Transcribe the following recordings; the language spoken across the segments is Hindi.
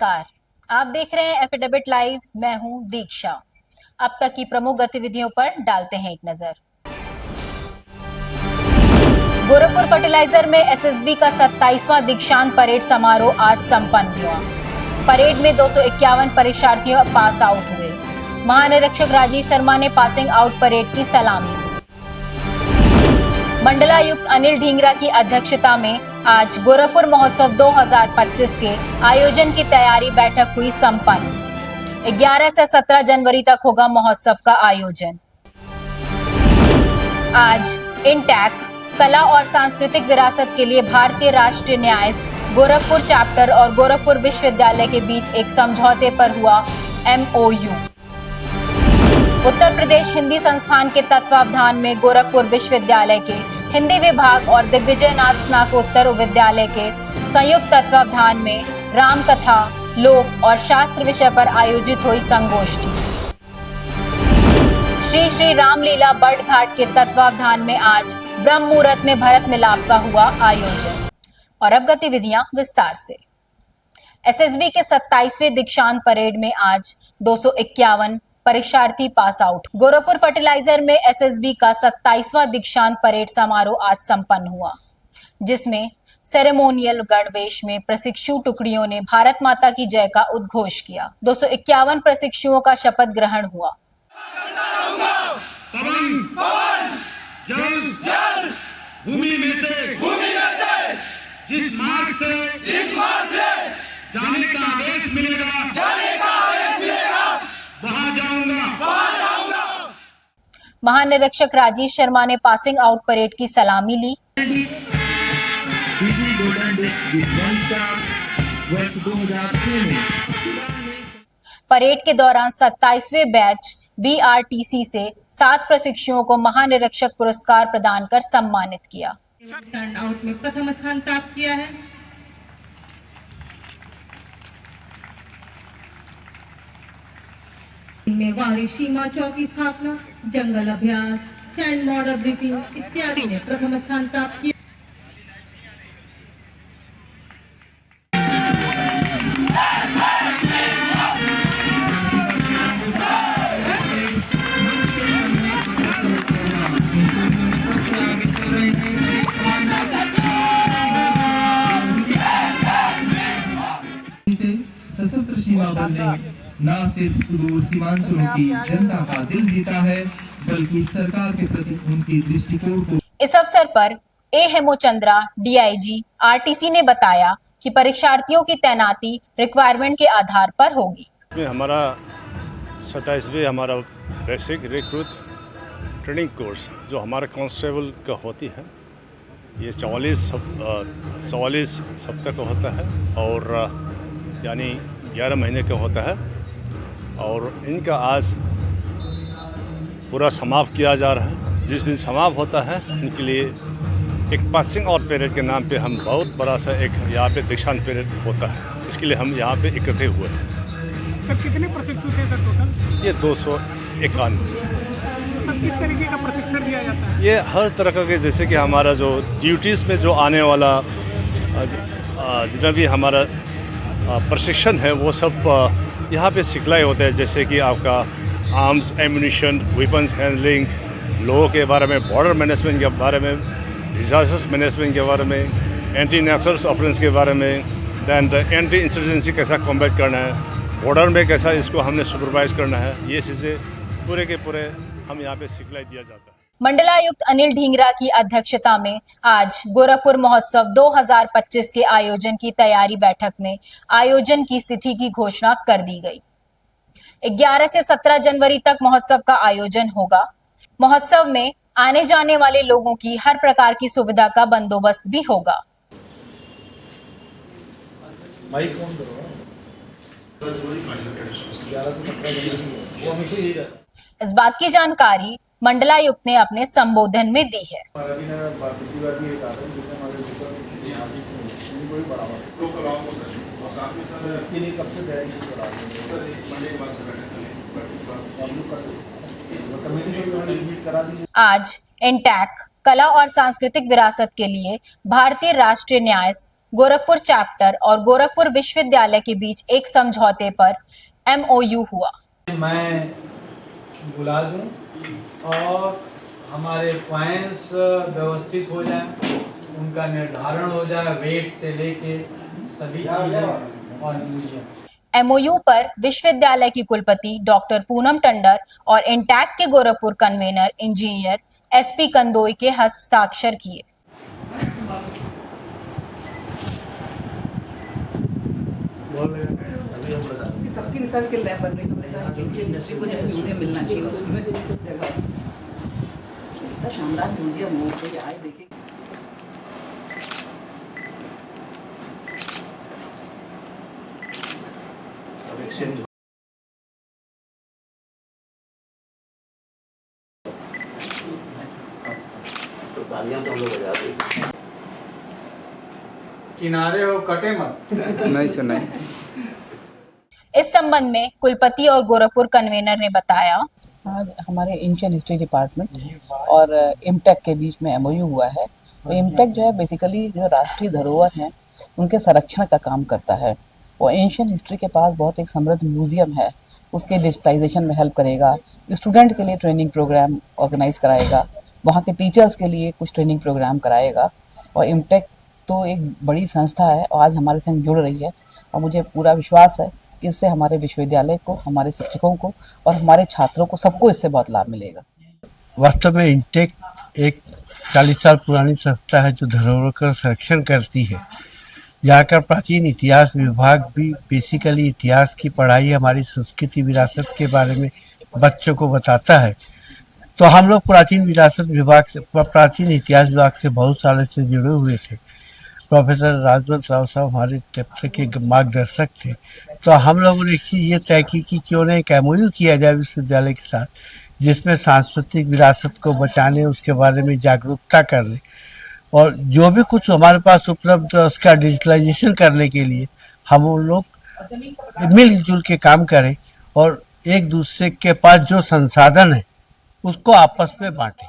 नमस्कार, आप देख रहे हैं एफिडेविट लाइव। मैं हूं दीक्षा। अब तक की प्रमुख गतिविधियों पर डालते हैं एक नजर। गोरखपुर फर्टिलाइजर में एसएसबी का 27वां दीक्षांत परेड समारोह आज संपन्न हुआ। परेड में 251 परीक्षार्थी पास आउट हुए। महानिरीक्षक राजीव शर्मा ने पासिंग आउट परेड की सलामी ली। मंडलायुक्त अनिल ढींगरा की अध्यक्षता में आज गोरखपुर महोत्सव 2025 के आयोजन की तैयारी बैठक हुई संपन्न। 11 से 17 जनवरी तक होगा महोत्सव का आयोजन। आज इंटैक कला और सांस्कृतिक विरासत के लिए भारतीय राष्ट्रीय न्यास गोरखपुर चैप्टर और गोरखपुर विश्वविद्यालय के बीच एक समझौते पर हुआ MOU। उत्तर प्रदेश हिंदी संस्थान के तत्वावधान में गोरखपुर विश्वविद्यालय के हिंदी विभाग और दिग्विजयनाथ स्नातकोत्तर विद्यालय के संयुक्त तत्वावधान में रामकथा, लोक और शास्त्र विषय पर आयोजित हुई संगोष्ठी। श्री श्री रामलीला बड़घाट के तत्वावधान में आज ब्रह्म मुहूर्त में भरत मिलाप का हुआ आयोजन। और अब गतिविधियां विस्तार से। एसएसबी के 27वें दीक्षांत परेड में आज 251 परीक्षार्थी पास आउट। गोरखपुर फर्टिलाइजर में एसएसबी का 27वां दीक्षांत परेड समारोह आज संपन्न हुआ, जिसमें सेरेमोनियल गणवेश में प्रशिक्षु टुकड़ियों ने भारत माता की जय का उद्घोष किया। 251 प्रशिक्षुओं का शपथ ग्रहण हुआ। भूमि में से जिस मार्ग से जाने का आदेश मिलेगा वहां जाऊंगा। महानिरीक्षक राजीव शर्मा ने पासिंग आउट परेड की सलामी ली। परेड के दौरान 27वें बैच BRTC से 7 प्रशिक्षुओं को महानिरीक्षक पुरस्कार प्रदान कर सम्मानित किया। टर्न आउट में प्रथम स्थान प्राप्त किया है। इनमें वारी सीमा चौक की स्थापना, जंगल अभ्यास, सैंड मॉडल ब्रीफिंग इत्यादि में प्रथम स्थान प्राप्त किया। सशस्त्र सीमा बल ने न सिर्फ सुदूर सीमांचलों की जनता का दिल जीता है, बल्कि सरकार के प्रति उनकी दृष्टिकोण को। इस अवसर पर A हेमोचंद्रा DIG RTC ने बताया कि परीक्षार्थियों की तैनाती रिक्वायरमेंट के आधार पर होगी। हमारा 27वें हमारा बेसिक रिक्रूट ट्रेनिंग कोर्स जो हमारा कांस्टेबल का होती है, ये 44 सप्ताह का होता है और यानी 11 महीने का होता है और इनका आज पूरा समाप्त किया जा रहा है। जिस दिन समाप्त होता है इनके लिए एक पासिंग आउट पीरियड के नाम पे हम बहुत बड़ा सा एक यहाँ पे दीक्षांत पीरियड होता है, इसके लिए हम यहाँ पे इकट्ठे हुए हैं। सर कितने प्रशिक्षु थे सर टोटल? ये 251। सर किस तरीके का प्रशिक्षण दिया जाता है? ये हर तरह का, जैसे कि हमारा जो ड्यूटीज़ में जो आने वाला जितना भी हमारा प्रशिक्षण है वो सब यहाँ पे सिखलाई होते हैं। जैसे कि आपका आर्म्स एम्यूनिशन, वेपन्स हैंडलिंग, लोगों के बारे में, बॉर्डर मैनेजमेंट के बारे में, डिजास्टर मैनेजमेंट के बारे में, एंटी नक्सल ऑफरेंस के बारे में, दैन एंटी इंसर्जेंसी कैसा कॉम्बैट करना है, बॉर्डर में कैसा इसको हमने सुपरवाइज करना है, ये चीज़ें पूरे के पूरे हम यहाँ पे सिखलाई दिया जाता है। मंडलायुक्त अनिल ढींगरा की अध्यक्षता में आज गोरखपुर महोत्सव 2025 के आयोजन की तैयारी बैठक में आयोजन की तिथि की घोषणा कर दी गई। 11 से 17 जनवरी तक महोत्सव का आयोजन होगा। महोत्सव में आने जाने वाले लोगों की हर प्रकार की सुविधा का बंदोबस्त भी होगा। इस बात की जानकारी मंडलायुक्त ने अपने संबोधन में दी है। आज इंटैक कला और सांस्कृतिक विरासत के लिए भारतीय राष्ट्रीय न्यास गोरखपुर चैप्टर और गोरखपुर विश्वविद्यालय के बीच एक समझौते पर MOU हुआ। मैं बुला दूं और हमारे पॉइंट्स व्यवस्थित हो जाए, उनका निर्धारण हो जाए, वेट से लेके सभी चीजें और म्यूजियम। MOU पर विश्वविद्यालय की कुलपति डॉक्टर पूनम टंडर और इंटैक्ट के Gorakhpur convener engineer SP Kandoi के हस्ताक्षर किए। सबकी रिसर्च के लैब बन रही है, इंडस्ट्री को जो है म्यूजियम मिलना चाहिए उसमें जगह। इतना शानदार म्यूजियम हो, कोई आए देखे। किनारे हो कटे मत। नहीं सर नहीं। इस संबंध में कुलपति और गोरखपुर कन्वेनर ने बताया, आज हमारे एंशिएंट हिस्ट्री डिपार्टमेंट और इमटेक के बीच में MOU हुआ है। तो इमटेक जो है बेसिकली जो राष्ट्रीय धरोहर हैं उनके संरक्षण का काम करता है। वो एंशिएंट हिस्ट्री के पास बहुत एक समृद्ध म्यूजियम है, उसके डिजिटाइजेशन में हेल्प करेगा। स्टूडेंट के लिए ट्रेनिंग प्रोग्राम ऑर्गेनाइज कराएगा, वहाँ के टीचर्स के लिए कुछ ट्रेनिंग प्रोग्राम कराएगा। और इमटेक तो एक बड़ी संस्था है और आज हमारे संग जुड़ रही है और मुझे पूरा विश्वास है कि इससे हमारे विश्वविद्यालय को, हमारे शिक्षकों को और हमारे छात्रों को सबको इससे बहुत लाभ मिलेगा। वास्तव में इंटेक एक 40 साल पुरानी संस्था है जो धरोहर का संरक्षण करती है। यहाँ का प्राचीन इतिहास विभाग भी बेसिकली इतिहास की पढ़ाई, हमारी संस्कृति विरासत के बारे में बच्चों को बताता है। तो हम लोग प्राचीन विरासत विभाग से, प्राचीन इतिहास विभाग से बहुत सालों से जुड़े हुए थे। प्रोफेसर राजवंश राव साहब हमारे चैप्टर के मार्गदर्शक थे। तो हम लोगों ने एक चीज़ ये तय की कि क्यों न एक MOU किया जाए विश्वविद्यालय के साथ, जिसमें सांस्कृतिक विरासत को बचाने, उसके बारे में जागरूकता करने और जो भी कुछ हमारे पास उपलब्ध है उसका डिजिटलाइजेशन करने के लिए हम लोग मिलजुल के काम करें और एक दूसरे के पास जो संसाधन है उसको आपस में बांटें।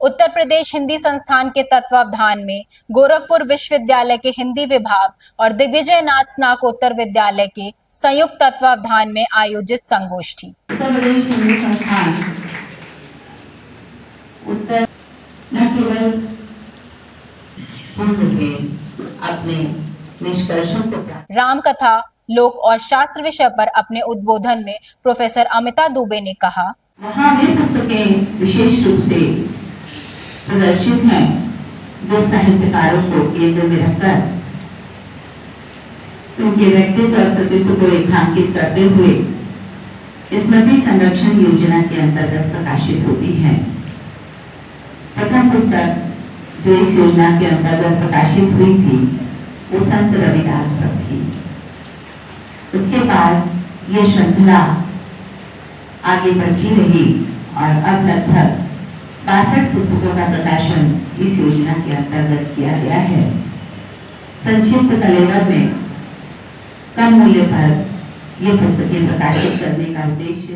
उत्तर प्रदेश हिंदी संस्थान के तत्वावधान में गोरखपुर विश्वविद्यालय के हिंदी विभाग और दिग्विजय नाथ स्नातकोत्तर विद्यालय के संयुक्त तत्वावधान में आयोजित संगोष्ठी। उत्तर प्रदेश हिंदी संस्थान उत्तर न केवल अपने निष्कर्षों को राम कथा, लोक और शास्त्र विषय पर अपने उद्बोधन में प्रोफेसर अमिता दुबे ने कहा, वहाँ वे पुस्तकें विशेष रूप से प्रदर्शित हैं जो साहित्यकारों को केंद्र में रखकर उनके व्यक्तित्व और कृतित्व को रेखांकित करते हुए स्मृति संरक्षण योजना के अंतर्गत प्रकाशित होती है। प्रथम पुस्तक जो इस योजना के अंतर्गत प्रकाशित हुई थी वो संत रविदास पर थी। उसके बाद ये श्रृंखला आगे बढ़ती रही और अब लगभग 62 पुस्तकों का प्रकाशन इस योजना के अंतर्गत किया गया है। संक्षिप्त कलेवर में कम मूल्य पर ये पुस्तकें प्रकाशित करने का उद्देश्य।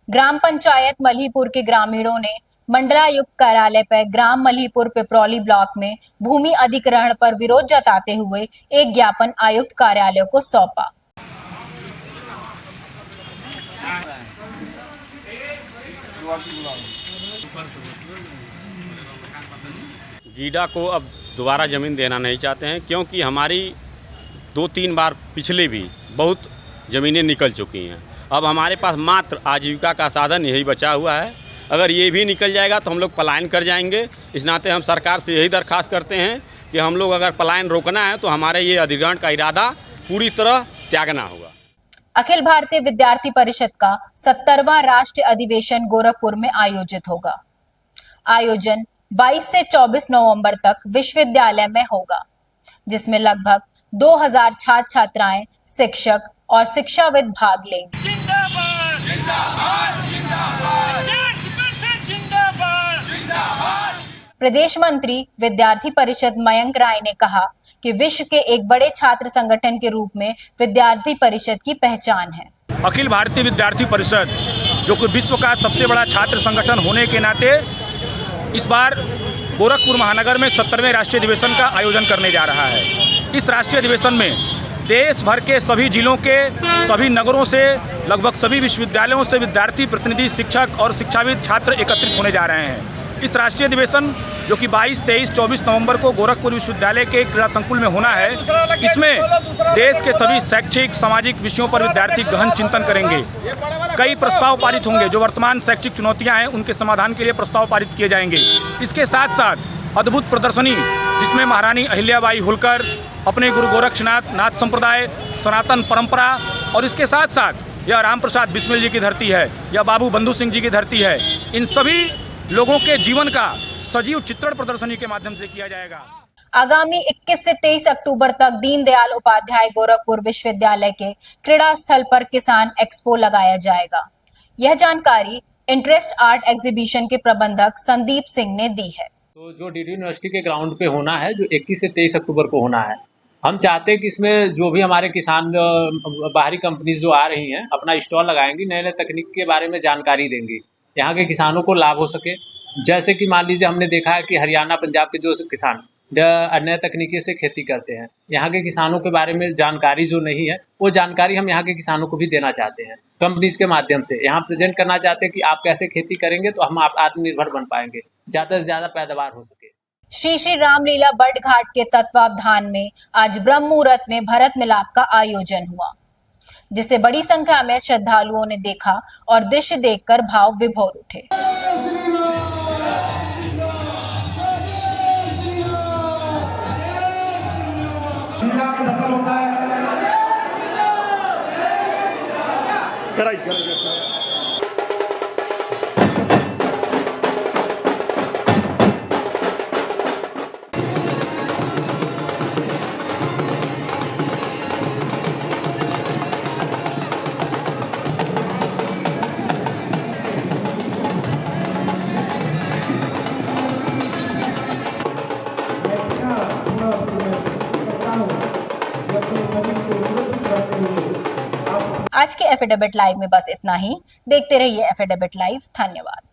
ग्राम पंचायत मल्हीपुर के ग्रामीणों ने मंडलायुक्त कार्यालय पर ग्राम मल्हीपुर पिपरौली ब्लॉक में भूमि अधिग्रहण पर विरोध जताते हुए एक ज्ञापन आयुक्त कार्यालय को सौंपा। गीडा को अब दोबारा ज़मीन देना नहीं चाहते हैं, क्योंकि हमारी 2-3 बार पिछले भी बहुत ज़मीनें निकल चुकी हैं। अब हमारे पास मात्र आजीविका का साधन यही बचा हुआ है। अगर ये भी निकल जाएगा तो हम लोग पलायन कर जाएंगे। इस नाते हम सरकार से यही दरख्वास्त करते हैं कि हम लोग अगर पलायन रोकना है तो हमारे ये अधिग्रहण का इरादा पूरी तरह त्यागना होगा। अखिल भारतीय विद्यार्थी परिषद का 70वां राष्ट्रीय अधिवेशन गोरखपुर में आयोजित होगा। आयोजन 22 से 24 नवंबर तक विश्वविद्यालय में होगा, जिसमें लगभग 2000 छात्र छात्राएं, शिक्षक और शिक्षाविद भाग लेंगे। जिंदाबाद जिंदाबाद जिंदाबाद जिंदाबाद। प्रदेश मंत्री विद्यार्थी परिषद मयंक राय ने कहा कि विश्व के एक बड़े छात्र संगठन के रूप में विद्यार्थी परिषद की पहचान है। अखिल भारतीय विद्यार्थी परिषद जो कि विश्व का सबसे बड़ा छात्र संगठन होने के नाते इस बार गोरखपुर महानगर में 70वें राष्ट्रीय अधिवेशन का आयोजन करने जा रहा है। इस राष्ट्रीय अधिवेशन में देश भर के सभी जिलों के सभी नगरों से लगभग सभी विश्वविद्यालयों से विद्यार्थी, प्रतिनिधि, शिक्षक और शिक्षाविद छात्र एकत्रित होने जा रहे हैं। इस राष्ट्रीय अधिवेशन जो कि 22, 23, 24 नवंबर को गोरखपुर विश्वविद्यालय के क्रीड़ा संकुल में होना है, इसमें देश के सभी शैक्षिक, सामाजिक विषयों पर विद्यार्थी गहन चिंतन करेंगे। कई प्रस्ताव पारित होंगे, जो वर्तमान शैक्षिक चुनौतियां हैं उनके समाधान के लिए प्रस्ताव पारित किए जाएंगे। इसके साथ साथ अद्भुत प्रदर्शनी जिसमें महारानी अहिल्याबाई होलकर, अपने गुरु गोरक्षनाथ नाथ संप्रदाय, सनातन परंपरा और इसके साथ साथ यह राम प्रसाद बिस्मिल जी की धरती है, यह बाबू बंधु सिंह जी की धरती है। इन सभी लोगों के जीवन का सजीव चित्रण प्रदर्शनी के माध्यम से किया जाएगा। आगामी 21 से 23 अक्टूबर तक दीनदयाल उपाध्याय गोरखपुर विश्वविद्यालय के क्रीड़ा स्थल पर किसान एक्सपो लगाया जाएगा। यह जानकारी इंटरेस्ट आर्ट एग्जीबिशन के प्रबंधक संदीप सिंह ने दी है। तो जो डीडी यूनिवर्सिटी के ग्राउंड पे होना है, जो 21 से 23 अक्टूबर को होना है, हम चाहते हैं कि इसमें जो भी हमारे किसान बाहरी कंपनीज जो आ रही हैं अपना स्टॉल लगाएंगी, नए नए तकनीक के बारे में जानकारी देंगी, यहाँ के किसानों को लाभ हो सके। जैसे कि मान लीजिए हमने देखा है कि हरियाणा, पंजाब के जो किसान नए तकनीकी से खेती करते हैं, यहाँ के किसानों के बारे में जानकारी जो नहीं है वो जानकारी हम यहाँ के किसानों को भी देना चाहते हैं। कंपनीज के माध्यम से यहाँ प्रेजेंट करना चाहते हैं कि आप कैसे खेती करेंगे तो हम आप आत्मनिर्भर बन पाएंगे, ज़्यादा से ज़्यादा पैदावार हो सके। श्री श्री रामलीला बट घाट के तत्वावधान में आज ब्रह्म मुहूर्त में भरत मिलाप का आयोजन हुआ, जिसे बड़ी संख्या में श्रद्धालुओं ने देखा और दृश्य देखकर भाव विभोर उठे। आज के एफिडेविट लाइव में बस इतना ही। देखते रहिए एफिडेविट लाइव। धन्यवाद।